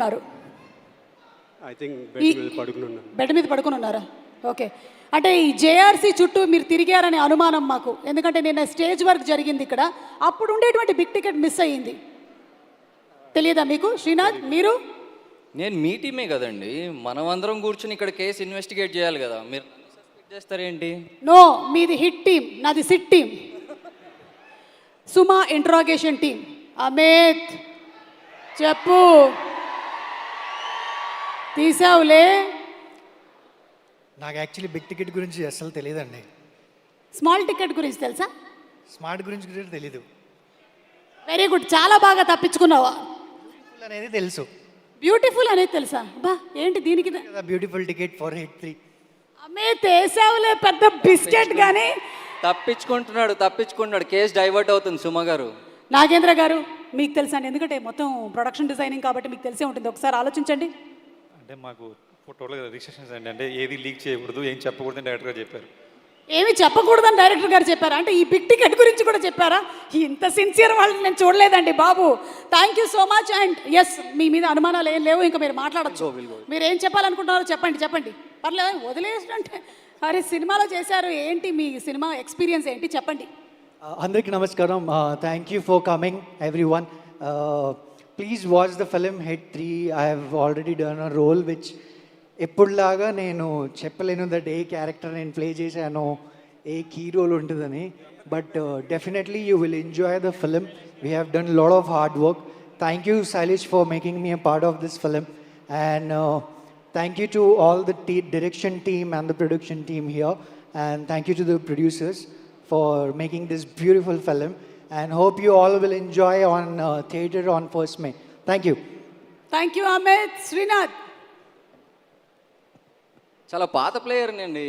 ఉన్నారు. I think bed మీద పడుకుని ఉన్నాను. బెడ్ మీద పడుకుని ఉన్నారా? ఓకే. అంటే ఈ జేఆర్సీ చుట్టూ మీరు తిరిగారనే అనుమానం మాకు, ఎందుకంటే నిన్న స్టేజ్ వర్క్ జరిగింది ఇక్కడ, అప్పుడు ఉండేటువంటి బిగ్ టికెట్ మిస్ అయ్యింది. తెలియదా మీకు శ్రీనాథ్? మీరు నేను మీ టీమే కదండి, మనం అందరం కూర్చుని ఇక్కడ కేసు ఇన్వెస్టిగేట్ చేయాలి కదా, మీరు సస్పెక్ట్ చేస్తారేంటి? నో, మీది హిట్ టీమ్, నాది సిట్ టీమ్. సుమా ఇంట్రాగేషన్ టీమ్. అమిత్ చెప్పు, తీసావులే. నాకు యాక్చువల్లీ బిగ్ టికెట్ గురించి అసలు తెలియదండి. స్మాల్ టికెట్ గురించి తెలుసా? స్మార్ట్ గురించి కూడా తెలీదు. వెరీ గుడ్, చాలా బాగా తప్పించుకున్నావా. బ్యూటిఫుల్ అనేది తెలుసు. బ్యూటిఫుల్ అనేది తెలుసా? బా ఏంటి దీనికి కదా beautiful ticket for hit 3. Amit వేసావులే పెద్ద బిస్కెట్. కానీ తప్పించుకుంటున్నాడు, కేసు డైవర్ట్ అవుతుంది. సుమ గారు, నాగేంద్ర గారు మీకు తెలుసా అండి? ఎందుకంటే మొత్తం ప్రొడక్షన్ డిజైనింగ్ కాబట్టి మీకు తెలిసే ఉంటుంది, ఒకసారి ఆలోచించండి. అంటే మాకు టోటల్గా రిస్ట్రిక్షన్స్ అండి, అంటే ఏది లీక్ చేయకూడదు, ఏం చెప్పకూడదని డైరెక్ట్గా చెప్పారు. ఏమి చెప్పకూడదని డైరెక్టర్ గారు చెప్పారా? అంటే ఈ బిగ్ టికెట్ గురించి కూడా చెప్పారా? ఇంత సిన్సియర్ వాళ్ళని నేను చూడలేదండి బాబు. Thank you so much. And yes, మీ మీద అనుమానాలు ఏం లేవు, ఇంకా మీరు మాట్లాడచ్చు. మీరు ఏం చెప్పాలనుకుంటున్నారో చెప్పండి. పర్లేదు, వదిలేసినట్టే. అరే సినిమాలో చేశారు, ఏంటి మీ సినిమా ఎక్స్పీరియన్స్ ఏంటి చెప్పండి. అందరికీ నమస్కారం. Thank you for coming everyone. Please watch the film hit 3. I have already done a role which ఎప్పుడులాగా నేను చెప్పలేను దట్ ఏ క్యారెక్టర్ నేను ప్లే చేశాను, ఏ కీ రోల్ ఉంటుందని. But definitely you will enjoy the film. We have done lot of hard work. Thank you Shailesh for making me a part of this film. And thank you to all the direction team and the production team here, and thank you to the producers for making this beautiful film, and hope you all will enjoy on theatre on 1st May. Thank you. Thank you Amit. Srinath చాలా పాత player అండి.